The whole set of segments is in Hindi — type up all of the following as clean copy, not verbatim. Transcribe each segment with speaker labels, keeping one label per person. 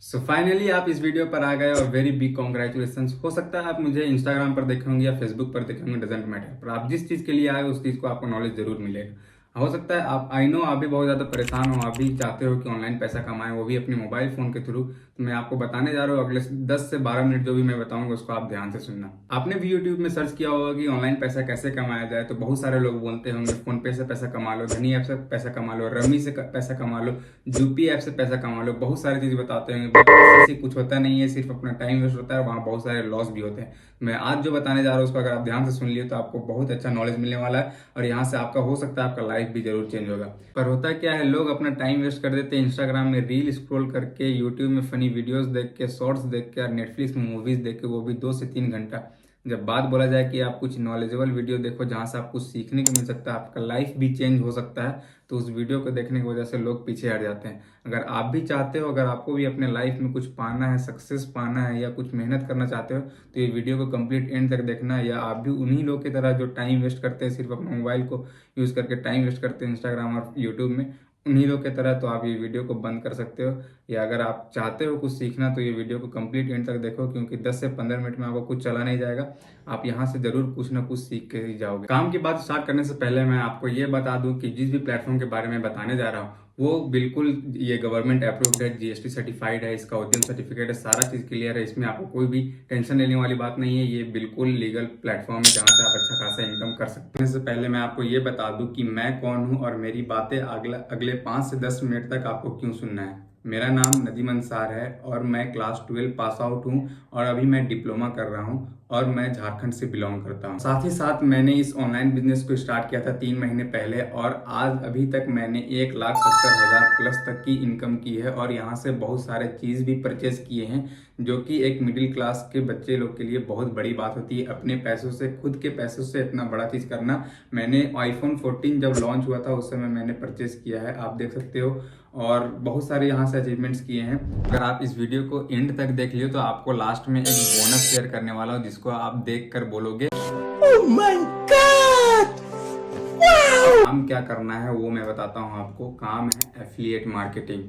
Speaker 1: सो फाइनली आप इस वीडियो पर आ गए और वेरी बिग कॉन्ग्रेचुलेशन। हो सकता है आप मुझे इंस्टाग्राम पर देखे होंगे या फेसबुक पर देखे होंगे, डजेंट मैटर, पर आप जिस चीज़ के लिए आए उस चीज़ को आपको नॉलेज जरूर मिलेगा। हो सकता है आप, आई नो, आप भी बहुत ज़्यादा परेशान हो, आप भी चाहते हो कि ऑनलाइन पैसा कमाएं, वो भी अपने मोबाइल फ़ोन के थ्रू। तो मैं आपको बताने जा रहा हूँ, अगले 10 से 12 मिनट जो भी मैं बताऊंगा उसको आप ध्यान से सुनना। आपने भी यूट्यूब में सर्च किया होगा कि ऑनलाइन पैसा कैसे कमाया जाए, तो बहुत सारे लोग बोलते होंगे फोन पे से पैसा कमा लो, धनी ऐप से पैसा कमा लो, रमी से पैसा कमा लो, यूपी ऐप से पैसा कमा लो, बहुत सारी चीज़ बताते होंगे। बट इससे कुछ होता नहीं है, सिर्फ अपना टाइम वेस्ट होता है, वहाँ बहुत सारे लॉस भी होते हैं। मैं आज जो बताने जा रहा हूँ उसको अगर आप ध्यान से सुन लिए तो आपको बहुत अच्छा नॉलेज मिलने वाला है, और यहाँ से आपका हो सकता है आपका लाइफ भी जरूर चेंज होगा। पर होता क्या है, लोग अपना टाइम वेस्ट कर देते हैं इंस्टाग्राम में रील स्क्रॉल करके, यूट्यूब में फनी वीडियोस देख के, शॉर्ट्स देख के, और नेटफ्लिक्स में मूवीज देख के, वो भी 2 से 3 घंटा। जब बात बोला जाए कि आप कुछ नॉलेजेबल वीडियो देखो जहाँ से आपको सीखने को मिल सकता है, आपका लाइफ भी चेंज हो सकता है, तो उस वीडियो को देखने की वजह से लोग पीछे हट जाते हैं। अगर आप भी चाहते हो, अगर आपको भी अपने लाइफ में कुछ पाना है, सक्सेस पाना है, या कुछ मेहनत करना चाहते हो, तो ये वीडियो को कंप्लीट एंड तक देखना है। या आप भी उन्हीं लोग की तरह जो टाइम वेस्ट करते हैं, सिर्फ अपने मोबाइल को यूज़ करके टाइम वेस्ट करते हैं इंस्टाग्राम और यूट्यूब में, उन्हीं लोग की तरह, तो आप ये वीडियो को बंद कर सकते हो। या अगर आप चाहते हो कुछ सीखना तो ये वीडियो को कंप्लीट एंड तक देखो, क्योंकि 10 से 15 मिनट में आपको कुछ चला नहीं जाएगा, आप यहाँ से जरूर कुछ ना कुछ सीख के ही जाओगे। काम की बात स्टार्ट करने से पहले मैं आपको ये बता दूं कि जिस भी प्लेटफॉर्म के बारे में बताने जा रहा हूँ वो बिल्कुल ये गवर्नमेंट अप्रूव्ड है, जीएसटी सर्टिफाइड है, इसका उद्यम सर्टिफिकेट है, सारा चीज क्लियर है, इसमें आपको कोई भी टेंशन लेने वाली बात नहीं है। ये बिल्कुल लीगल प्लेटफॉर्म है जहाँ से आप अच्छा खासा इनकम कर सकते हैं। इससे पहले मैं आपको ये बता दूं कि मैं कौन हूँ और मेरी बातें अगले 5 से 10 मिनट तक आपको क्यों सुनना है। मेरा नाम नदीम अंसार है और मैं क्लास 12 पास आउट हूँ, और अभी मैं डिप्लोमा कर रहा हूँ, और मैं झारखंड से बिलोंग करता हूँ। साथ ही साथ मैंने इस ऑनलाइन बिजनेस को स्टार्ट किया था 3 महीने पहले, और आज अभी तक मैंने 1,70,000 प्लस तक की इनकम की है, और यहाँ से बहुत सारे चीज़ भी परचेज किए हैं, जो कि एक मिडिल क्लास के बच्चे लोग के लिए बहुत बड़ी बात होती है, अपने पैसों से, खुद के पैसों से इतना बड़ा चीज़ करना। मैंने iPhone 14 जब लॉन्च हुआ था उस समय मैंने परचेज किया है, आप देख सकते हो, और बहुत सारे यहाँ से अचीवमेंट्स किए हैं। अगर आप इस वीडियो को एंड तक देख लियो तो आपको लास्ट में एक बोनस शेयर करने वाला हूँ, जिसको आप देख कर बोलोगे ओह माय गॉड। काम क्या करना है वो मैं बताता हूँ आपको। काम है एफिलिएट मार्केटिंग।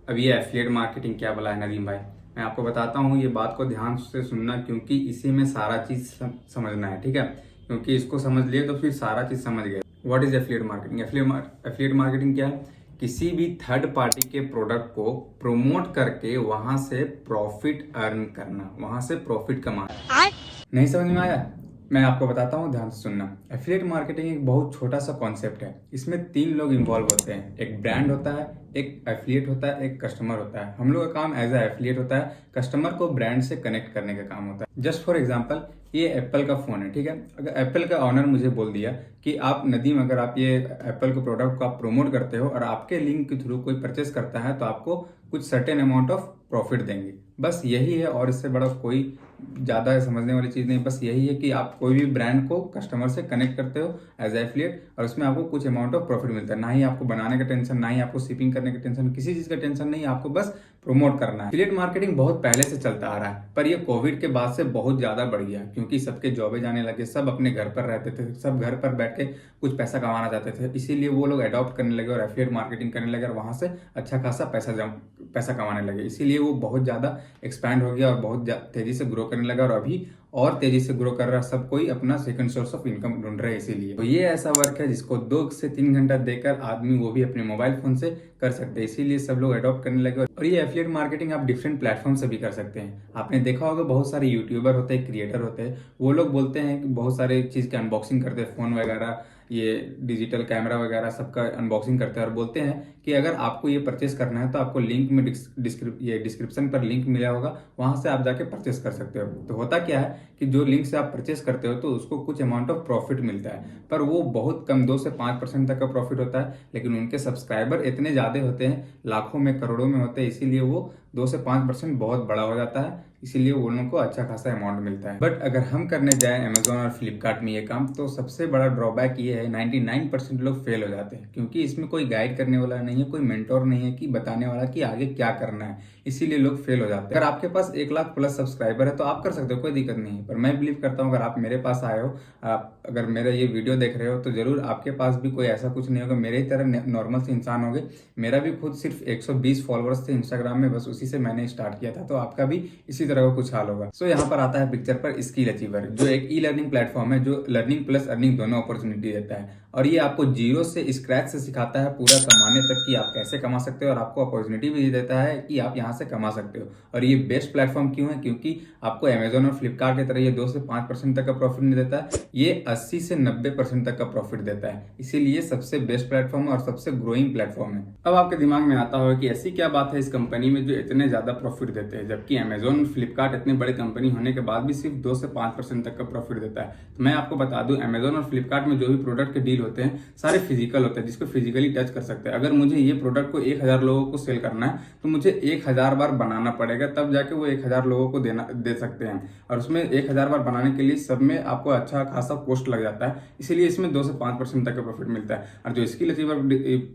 Speaker 1: अब ये एफिलिएट मार्केटिंग क्या बोला है नदीम भाई, मैं आपको बताता हूँ। ये बात को ध्यान से सुनना, क्योंकि इसी में सारा चीज समझना है, ठीक है? क्योंकि इसको समझ लिए तो फिर सारा चीज समझ गए। What is affiliate marketing? Affiliate marketing क्या है? किसी भी थर्ड पार्टी के प्रोडक्ट को प्रमोट करके वहां से प्रॉफिट अर्न करना, वहां से प्रॉफिट कमाना। नहीं समझ में आया? मैं आपको बताता हूँ, ध्यान से सुनना। एफिलिएट मार्केटिंग एक बहुत छोटा सा कॉन्सेप्ट है। इसमें 3 लोग इन्वॉल्व होते हैं, एक ब्रांड होता है, एक एफिलिएट होता है, एक कस्टमर होता है। हम लोग का काम एज ए एफिलिएट होता है, कस्टमर को ब्रांड से कनेक्ट करने का काम होता है। जस्ट फॉर एग्जांपल, ये एप्पल का फोन है, ठीक है? अगर एप्पल का ऑनर मुझे बोल दिया कि आप नदीम, अगर आप ये एप्पल के प्रोडक्ट को आप प्रमोट करते हो और आपके लिंक के थ्रू कोई परचेस करता है, तो आपको कुछ सर्टेन अमाउंट ऑफ प्रॉफिट देंगे। बस यही है, और इससे बड़ा कोई ज़्यादा समझने वाली चीज़ नहीं। बस यही है कि आप कोई भी ब्रांड को कस्टमर से कनेक्ट करते हो एज एफिलिएट, और उसमें आपको कुछ अमाउंट ऑफ प्रॉफिट मिलता है। ना ही आपको बनाने का टेंशन, ना ही आपको शिपिंग करने का टेंशन, किसी चीज़ का टेंशन नहीं, आपको बस प्रमोट करना है। एफिलिएट मार्केटिंग बहुत पहले से चलता आ रहा है, पर ये कोविड के बाद से बहुत ज़्यादा बढ़ गया, क्योंकि सबके जॉबे जाने लगे, सब अपने घर पर रहते थे, सब घर पर बैठ के कुछ पैसा कमाना चाहते थे, इसीलिए वो लोग अडॉप्ट करने लगे और एफिलिएट मार्केटिंग करने लगे, और वहाँ से अच्छा खासा पैसा कमाने लगे। इसीलिए वो बहुत ज़्यादा एक्सपैंड हो गया और बहुत तेजी से ग्रो करने लगा, और अभी और तेजी से ग्रो कर रहा है। सब कोई अपना सेकंड सोर्स ऑफ इनकम ढूंढ रहा है। इसीलिए तो ये ऐसा वर्क है जिसको 2 से 3 घंटा देकर आदमी, वो भी अपने मोबाइल फोन से कर सकते हैं, इसीलिए सब लोग अडॉप्ट करने लगे। और ये एफिलिएट मार्केटिंग आप डिफरेंट प्लेटफॉर्म से भी कर सकते हैं। आपने देखा होगा बहुत सारे यूट्यूबर होते हैं, क्रिएटर होते हैं, वो लोग बोलते हैं कि बहुत सारे चीज़ के अनबॉक्सिंग करते हैं, फ़ोन वगैरह, ये डिजिटल कैमरा वगैरह सबका अनबॉक्सिंग करते हैं, और बोलते हैं कि अगर आपको ये परचेस करना है तो आपको लिंक में डिस्क्रिप्शन पर लिंक मिला होगा, वहां से आप जाके परचेस कर सकते हो। तो होता क्या है कि जो लिंक से आप परचेस करते हो तो उसको कुछ अमाउंट ऑफ प्रॉफिट मिलता है, पर वो बहुत कम, 2 से 5% तक का प्रॉफिट होता है। लेकिन उनके सब्सक्राइबर इतने ज़्यादा होते हैं, लाखों में, करोड़ों में होते हैं, इसीलिए वो 2 से 5% बहुत बड़ा हो जाता है, इसीलिए वो लोगों को अच्छा खासा अमाउंट मिलता है। बट अगर हम करने जाए अमेजोन और फ्लिपकार्ट में ये काम, तो सबसे बड़ा ड्रॉबैक ये है 99% लोग फेल हो जाते हैं, क्योंकि इसमें कोई गाइड करने वाला नहीं है, कोई मेंटोर नहीं है कि बताने वाला कि आगे क्या करना है, इसीलिए लोग फेल हो जाते हैं। अगर आपके पास 1,00,000 प्लस सब्सक्राइबर है तो आप कर सकते हो, कोई दिक्कत नहीं है। पर मैं बिलीव करता हूँ अगर आप मेरे पास आए हो, आप अगर मेरा ये वीडियो देख रहे हो, तो जरूर आपके पास भी कोई ऐसा कुछ नहीं होगा, मेरे ही तरह नॉर्मल से इंसान होंगे। मेरा भी खुद सिर्फ 120 फॉलोअर्स थे इंस्टाग्राम में, बस उसी उसी से मैंने स्टार्ट किया था, तो आपका भी इसी तरह का कुछ हाल होगा। सो यहाँ पर आता है पिक्चर पर स्किल अचीवर, जो एक ई लर्निंग प्लेटफॉर्म है जो लर्निंग प्लस अर्निंग दोनों अपॉर्चुनिटी देता है, और ये आपको जीरो से स्क्रैच से सिखाता है पूरा कमाने तक कि आप कैसे कमा सकते हो, और आपको अपॉर्चुनिटी भी देता है कि आप यहाँ से कमा सकते हो। और ये बेस्ट प्लेटफॉर्म क्यों है? क्योंकि आपको अमेजोन और फ्लिपकार्ट की तरह ये 2 से 5% तक का प्रॉफिट नहीं देता है, ये 80 से 90% तक का प्रॉफिट देता है। इसीलिए सबसे बेस्ट प्लेटफॉर्म और सबसे ग्रोइंग प्लेटफॉर्म है। अब आपके दिमाग में आता होगा कि ऐसी क्या बात है इस कंपनी में जो इतने ज्यादा प्रॉफिट देते हैं, जबकि अमेजोन फ्लिपकार्ट इतनी बड़ी कंपनी होने के बाद भी सिर्फ 2 से 5% तक का प्रॉफिट देता है। तो मैं आपको बता दूं, अमेजोन और फ्लिपकार्ट में जो भी प्रोडक्ट के डील होते हैं सारे फिजिकल होते हैं, जिसको फिजिकली टच कर सकते हैं। अगर मुझे ये प्रोडक्ट को 1000 लोगों को सेल करना है तो मुझे 1000 बार बनाना पड़ेगा, तब जाके वो 1000 लोगों को दे सकते हैं। और उसमें 1000 बार बनाने के लिए सब में आपको अच्छा खासा कॉस्ट लग जाता है, इसीलिए इसमें 2 से 5% तक का प्रॉफिट मिलता है। और जो स्किल अचीवर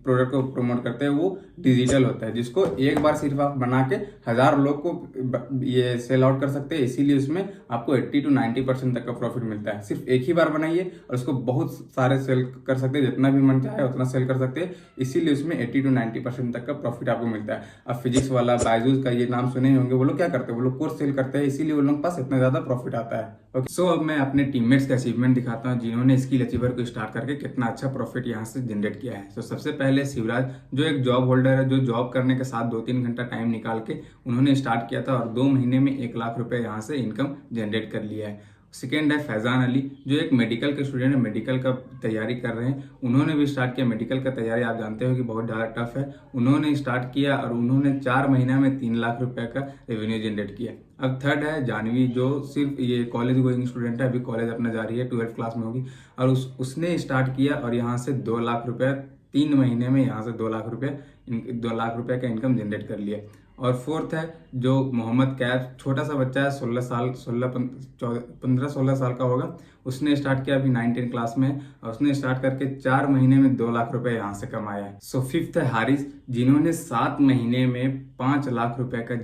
Speaker 1: प्रोडक्ट को प्रमोट करते हैं वो डिजिटल होता है, जिसको एक बार सिर्फ आप बना के 1000 लोग को ये सेल आउट कर सकते हैं, इसीलिए उसमें आपको 80 to 90% तक का प्रॉफिट मिलता है। सिर्फ एक ही बार बनाइए और उसको बहुत सारे सेल कर सकते हैं, जितना भी मन चाहे उतना सेल कर सकते हैं, इसीलिए उसमें 80 to 90% तक का प्रॉफिट आपको मिलता है। अब फिजिक्स वाला बायजूस का ये नाम सुने होंगे, वो लोग क्या करते हैं, वो लोग कोर्स सेल करते हैं, इसीलिए वो लोग के पास इतना ज्यादा प्रॉफिट आता है। ओके, सो अब मैं अपने टीममेट्स का अचीवमेंट दिखाता हूँ जिन्होंने स्किल अचीवर को स्टार्ट करके कितना अच्छा प्रॉफिट यहाँ से जनरेट किया है। तो सबसे पहले शिवराज, जो एक जॉब होल्डर है, जो जॉब करने के साथ 2-3 घंटा टाइम निकाल के उन्होंने स्टार्ट किया था और 2 महीने में 1 लाख रुपए यहाँ से इनकम जनरेट कर लिया है। सेकेंड है फैजान अली, जो एक मेडिकल के स्टूडेंट है, मेडिकल का तैयारी कर रहे हैं, उन्होंने भी स्टार्ट किया। मेडिकल का तैयारी आप जानते हो कि बहुत ज़्यादा टफ है, उन्होंने स्टार्ट किया और उन्होंने 4 महीने में 3 लाख रुपए का रेवेन्यू जनरेट किया। अब थर्ड है जानवी, जो सिर्फ ये कॉलेज गोइंग स्टूडेंट है, अभी कॉलेज अपना जा रही है, 12th क्लास में होगी, और उसने स्टार्ट किया और यहाँ से 2 लाख रुपये 3 महीने में यहाँ से 2 लाख रुपये का इनकम जनरेट कर लिया। और फोर्थ है जो मोहम्मद कैफ, छोटा सा बच्चा है, 15-16 साल का होगा, उसने स्टार्ट किया अभी 9-10 क्लास में, और उसने स्टार्ट करके 4 महीने में 2 लाख रुपए यहाँ से कमाया है। सो फिफ्थ है हारिस, जिन्होंने 7 महीने में 5 लाख रुपए का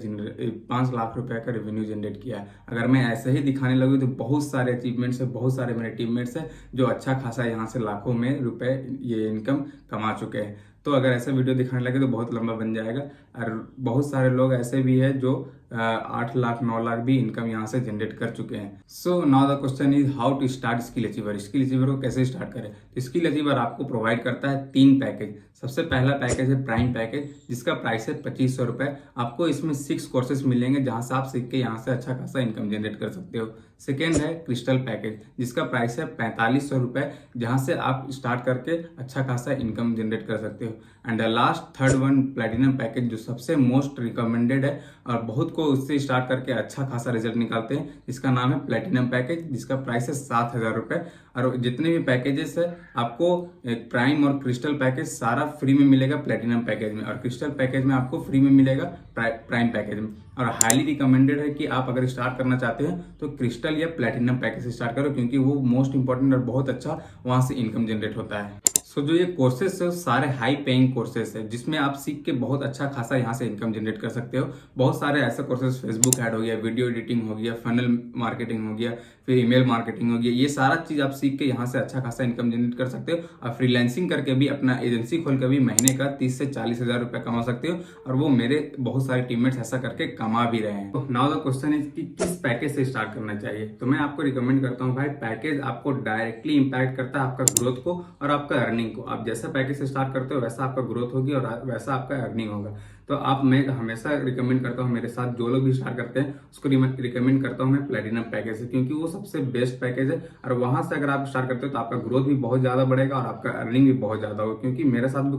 Speaker 1: रेवेन्यू जनरेट किया है। अगर मैं ऐसे ही दिखाने लगूँ तो बहुत सारे अचीवमेंट्स है, बहुत सारे मेरे टीममेट्स हैं जो अच्छा खासा यहाँ से लाखों में रुपए ये इनकम कमा चुके हैं। तो अगर ऐसा वीडियो दिखाने लगे तो बहुत लंबा बन जाएगा, और बहुत सारे लोग ऐसे भी हैं जो 8 लाख 9 लाख भी इनकम यहाँ से जनरेट कर चुके हैं। So now the question is how to start skill achiever. Skill achiever को कैसे स्टार्ट करें? तो स्किल अचीवर आपको प्रोवाइड करता है 3 पैकेज। सबसे पहला पैकेज है प्राइम पैकेज, जिसका प्राइस है 2500 रुपए। आपको इसमें 6 कोर्सेज मिलेंगे जहां से आप सीख के यहाँ से अच्छा खासा इनकम जनरेट कर सकते हो। सेकेंड है क्रिस्टल पैकेज, जिसका प्राइस है 4500 रुपए, जहां से आप स्टार्ट करके अच्छा खासा इनकम जनरेट कर सकते हो। And the last third one platinum package, जो सबसे मोस्ट रिकमेंडेड है और बहुत को उससे स्टार्ट करके अच्छा खासा रिजल्ट निकालते हैं, जिसका नाम है प्लेटिनम पैकेज, जिसका प्राइस है 7000 रुपए। और जितने भी पैकेजेस है आपको एक प्राइम और क्रिस्टल पैकेज सारा फ्री में मिलेगा प्लेटिनम पैकेज में, और क्रिस्टल पैकेज में आपको फ्री में मिलेगा प्राइम पैकेज में। और हाईली रिकमेंडेड है कि आप अगर स्टार्ट करना चाहते हैं तो क्रिस्टल या प्लेटिनम पैकेज से स्टार्ट करो, क्योंकि वो मोस्ट इंपॉर्टेंट और बहुत अच्छा वहां से इनकम जनरेट होता है। सो जो ये कोर्सेस है सारे हाई पेइंग कोर्सेस है, जिसमें आप सीख के बहुत अच्छा खासा यहाँ से इनकम जनरेट कर सकते हो। बहुत सारे ऐसे कोर्सेस, फेसबुक ऐड हो गया, वीडियो एडिटिंग हो गया, फनल मार्केटिंग हो गया, फिर ईमेल मार्केटिंग हो गया, ये सारा चीज आप सीख के यहाँ से अच्छा खासा इनकम जनरेट कर सकते हो। और फ्रीलांसिंग करके भी अपना एजेंसी खोल कर भी महीने का 30 से 40 हजार रुपये कमा सकते हो, और वो मेरे बहुत सारे टीममेट्स ऐसा करके कमा भी रहे हैं। तो नाउ द क्वेश्चन इज कि किस पैकेज से स्टार्ट करना चाहिए? तो मैं आपको रिकमेंड करता हूँ भाई, पैकेज आपको डायरेक्टली इंपैक्ट करता है आपका ग्रोथ को और आपका अर्निंग को। आप जैसा पैकेज से स्टार्ट करते हो वैसा आपका ग्रोथ होगी और वैसा आपका अर्निंग होगा। तो मैं हमेशा रिकमेंड करता हूँ, मेरे साथ जो लोग भी स्टार्ट करते हैं उसको रिकमेंड करता हूँ मैं प्लेटिनम पैकेज से, क्योंकि वो सबसे बेस्ट पैकेज है। और वहां से अगर आप स्टार्ट करते हो तो आपका ग्रोथ भी बहुत ज्यादा बढ़ेगा और आपका अर्निंग भी बहुत ज्यादा होगा, क्योंकि मेरे साथ भी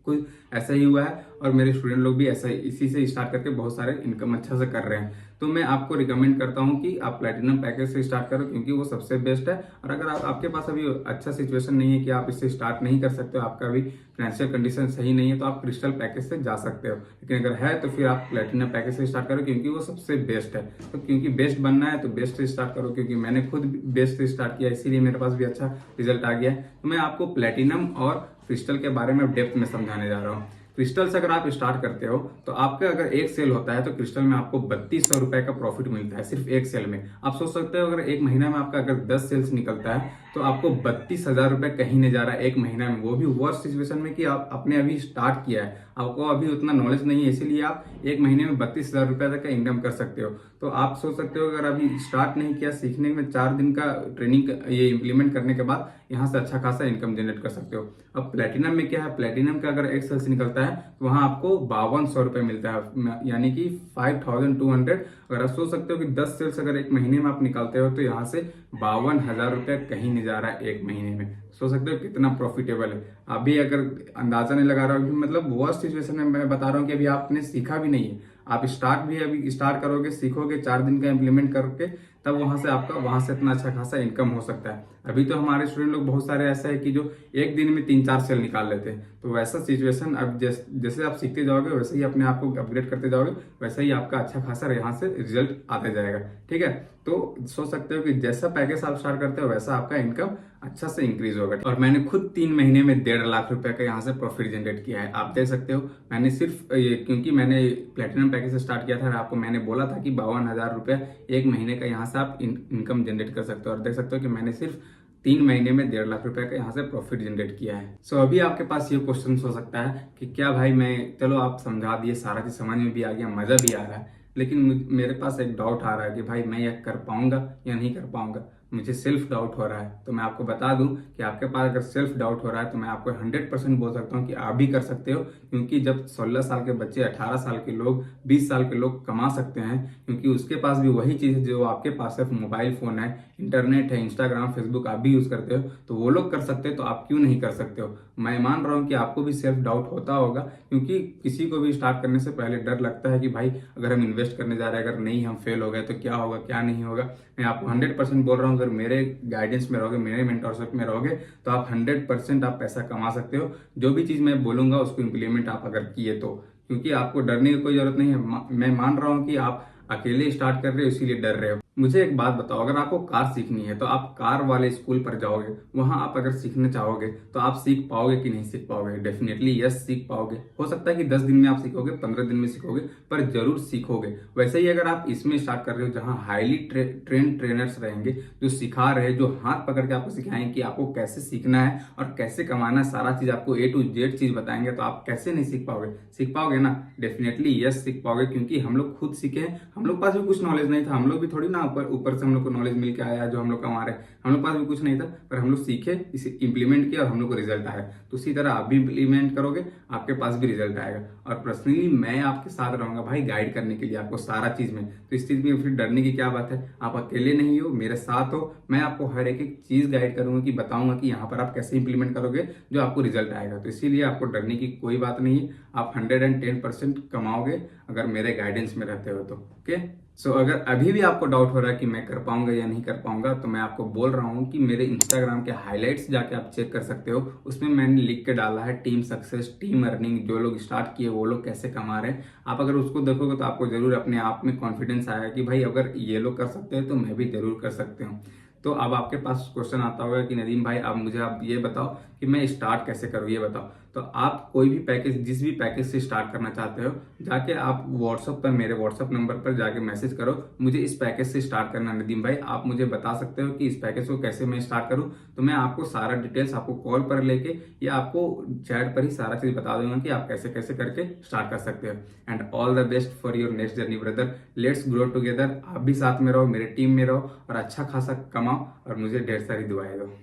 Speaker 1: कुछ ऐसा ही हुआ है, और मेरे स्टूडेंट लोग भी ऐसा इसी से स्टार्ट करके बहुत सारे इनकम अच्छा से कर रहे हैं। तो मैं आपको रिकमेंड करता हूं कि आप प्लेटिनम पैकेज से स्टार्ट करो, क्योंकि वो सबसे बेस्ट है। और अगर आपके पास अभी अच्छा सिचुएशन नहीं है कि आप इससे स्टार्ट नहीं कर सकते हो, आपका अभी फाइनेंशियल कंडीशन सही नहीं है, तो आप क्रिस्टल पैकेज से जा सकते हो। लेकिन अगर है तो फिर आप प्लेटिनम पैकेज से स्टार्ट करो, क्योंकि वो सबसे बेस्ट है। तो क्योंकि बेस्ट बनना है तो बेस्ट से स्टार्ट करो, क्योंकि मैंने खुद बेस्ट से स्टार्ट किया, इसीलिए मेरे पास भी अच्छा रिजल्ट आ गया है। तो मैं आपको प्लेटिनम और क्रिस्टल के बारे में डेप्थ में समझाने जा रहा हूँ। क्रिस्टल से अगर आप स्टार्ट करते हो तो आपका अगर एक सेल होता है तो क्रिस्टल में आपको 3200 रुपए का प्रॉफिट मिलता है सिर्फ एक सेल में। आप सोच सकते हो अगर एक महीना में आपका अगर 10 सेल्स निकलता है तो आपको 32,000 रुपये कहीं नहीं जा रहा है एक महीना में, वो भी वर्स्ट सिचुएशन में कि आप आपने अभी स्टार्ट किया है, आपको अभी उतना नॉलेज नहीं है, इसीलिए आप एक महीने में 32,000 रुपये तक का इनकम कर सकते हो। तो आप सोच सकते हो अगर अभी स्टार्ट नहीं किया, सीखने में 4 दिन का ट्रेनिंग ये इम्प्लीमेंट करने के बाद यहाँ से अच्छा खासा इनकम जनरेट कर सकते हो। अब प्लेटिनम में क्या है, प्लेटिनम का अगर एक सेल्स निकलता है तो वहाँ आपको 5200 रुपये मिलता है, यानी कि 5200। अगर आप सोच सकते हो कि 10 सेल्स अगर एक महीने में आप निकालते हो तो यहाँ से 52,000 रुपये कहीं नहीं जा रहा है एक महीने में। सोच सकते हो कितना प्रॉफिटेबल है। अभी अगर अंदाजा नहीं लगा रहा हूँ, मतलब वर्स्ट सिचुएशन में मैं बता रहा हूँ कि अभी आपने सीखा भी नहीं है, आप अभी स्टार्ट करोगे, सीखोगे, 4 दिन का इम्प्लीमेंट करके, तब वहां से इतना अच्छा खासा इनकम हो सकता है। अभी तो हमारे स्टूडेंट लोग बहुत सारे ऐसे हैं कि जो एक दिन में 3-4 सेल निकाल लेते हैं। तो वैसा सिचुएशन अब जैसे आप सीखते जाओगे वैसे ही अपने आप को अपग्रेड करते जाओगे, वैसे ही आपका अच्छा खासा यहाँ से रिजल्ट आता जाएगा। ठीक है, तो सोच सकते हो कि जैसा पैकेज आप स्टार्ट करते हो वैसा आपका इनकम अच्छा से इंक्रीज होगा। और मैंने खुद 3 महीने में 1.5 लाख रुपए का यहाँ से प्रॉफिट जनरेट किया है। आप देख सकते हो, मैंने सिर्फ ये, क्योंकि मैंने प्लेटिनम पैकेज से स्टार्ट किया था, आपको मैंने बोला था कि 52,000 रुपये एक महीने का यहाँ से आप इनकम जनरेट कर सकते हो। और देख सकते हो कि मैंने सिर्फ 3 महीने में 1.5 लाख रुपए का यहाँ से प्रॉफिट जनरेट किया है। सो अभी आपके पास ये क्वेश्चन हो सकता है कि क्या भाई, मैं चलो आप समझा दिए, सारा चीज समझ में भी आ गया, मजा भी आ रहा है, लेकिन मेरे पास एक डाउट आ रहा है कि भाई मैं यह कर पाऊंगा या नहीं कर पाऊंगा, मुझे सेल्फ डाउट हो रहा है। तो मैं आपको बता दूं कि आपके पास अगर सेल्फ डाउट हो रहा है तो मैं आपको 100% बोल सकता हूं कि आप भी कर सकते हो। क्योंकि जब 16 साल के बच्चे, 18 साल के लोग, 20 साल के लोग कमा सकते हैं, क्योंकि उसके पास भी वही चीज है जो आपके पास है, मोबाइल फोन है, इंटरनेट है, इंस्टाग्राम, फेसबुक आप भी यूज करते हो, तो वो लोग कर सकते हो तो आप क्यों नहीं कर सकते हो। मैं मान रहा हूँ कि आपको भी सेल्फ डाउट होता होगा, क्योंकि किसी को भी स्टार्ट करने से पहले डर लगता है कि भाई अगर हम इन्वेस्ट करने जा रहे हैं, अगर नहीं हम फेल हो गए तो क्या होगा, क्या नहीं होगा। मैं आपको 100% बोल रहा हूँ, अगर मेरे गाइडेंस में रहोगे, मेरे मेंटरशिप में रहोगे, तो आप 100% आप पैसा कमा सकते हो। जो भी चीज मैं बोलूंगा उसको इम्प्लीमेंट आप अगर किए तो, क्योंकि आपको डरने की कोई जरूरत नहीं है। मैं मान रहा हूँ कि आप अकेले स्टार्ट कर रहे हो इसीलिए डर रहे हो। मुझे एक बात बताओ, अगर आपको कार सीखनी है तो आप कार वाले स्कूल पर जाओगे, वहां आप अगर सीखना चाहोगे तो आप सीख पाओगे कि नहीं सीख पाओगे? डेफिनेटली यस, सीख पाओगे। हो सकता है कि 10 दिन में आप सीखोगे, 15 दिन में सीखोगे, पर जरूर सीखोगे। वैसे ही अगर आप इसमें स्टार्ट कर रहे हो जहां हाईली ट्रेन ट्रेनर्स रहेंगे, जो सिखा रहे हैं, जो हाथ पकड़ के आपको सिखाएंगे कि आपको कैसे सीखना है और कैसे कमाना है, सारा चीज आपको A to Z चीज बताएंगे, तो आप कैसे नहीं सीख पाओगे? सीख पाओगे ना, डेफिनेटली यस सीख पाओगे। क्योंकि हम लोग खुद सीखे हैं, हम लोग पास भी कुछ नॉलेज नहीं था, हम लोग भी थोड़ी ना ऊपर से हम लोग को नॉलेज मिल के आया जो हम लोग कमा रहे हैं। हम लोग पास भी कुछ नहीं था, पर हम लोग सीखे, इसे इंप्लीमेंट किया और हम लोग को रिजल्ट आया। तो उसी तरह आप भी इंप्लीमेंट करोगे, आपके पास भी रिजल्ट आएगा। और पर्सनली मैं आपके साथ रहूंगा भाई, गाइड करने के लिए आपको सारा चीज में। तो इस चीज में फिर डरने की क्या बात है? आप अकेले नहीं हो, मेरे साथ हो। मैं आपको हर एक चीज गाइड करूंगा, कि बताऊंगा कि यहाँ पर आप कैसे इंप्लीमेंट करोगे जो आपको रिजल्ट आएगा। तो इसीलिए आपको डरने की कोई बात नहीं है, आप 110% कमाओगे अगर मेरे गाइडेंस में रहते हो तो। ओके, सो अगर अभी भी आपको डाउट हो रहा है कि मैं कर पाऊंगा या नहीं कर पाऊंगा, तो मैं आपको बोल रहा हूं कि मेरे इंस्टाग्राम के हाइलाइट्स जाके आप चेक कर सकते हो। उसमें मैंने लिख के डाला है टीम सक्सेस, टीम अर्निंग, जो लोग स्टार्ट किए वो लोग कैसे कमा रहे हैं। आप अगर उसको देखोगे तो आपको जरूर अपने आप में कॉन्फिडेंस आएगा कि भाई अगर ये लोग कर सकते हैं तो मैं भी जरूर कर सकते हूँ। तो अब आपके पास क्वेश्चन आता होगा कि नदीम भाई अब मुझे आप ये बताओ कि मैं स्टार्ट कैसे करूँ, ये बताओ। तो आप कोई भी पैकेज, जिस भी पैकेज से स्टार्ट करना चाहते हो, जाके आप व्हाट्सएप पर, मेरे व्हाट्सएप नंबर पर जाके मैसेज करो, मुझे इस पैकेज से स्टार्ट करना नदीम भाई। आप मुझे बता सकते हो कि इस पैकेज को कैसे मैं स्टार्ट करूं, तो मैं आपको सारा डिटेल्स आपको कॉल पर लेके या आपको चैट पर ही सारा चीज बता दूंगा कि आप कैसे कैसे करके स्टार्ट कर सकते हो। And all the best for your next journey brother, let's grow together. आप भी साथ में रहो, मेरे टीम में रहो और अच्छा खासा कमाओ और मुझे ढेर सारी दुआएं दो।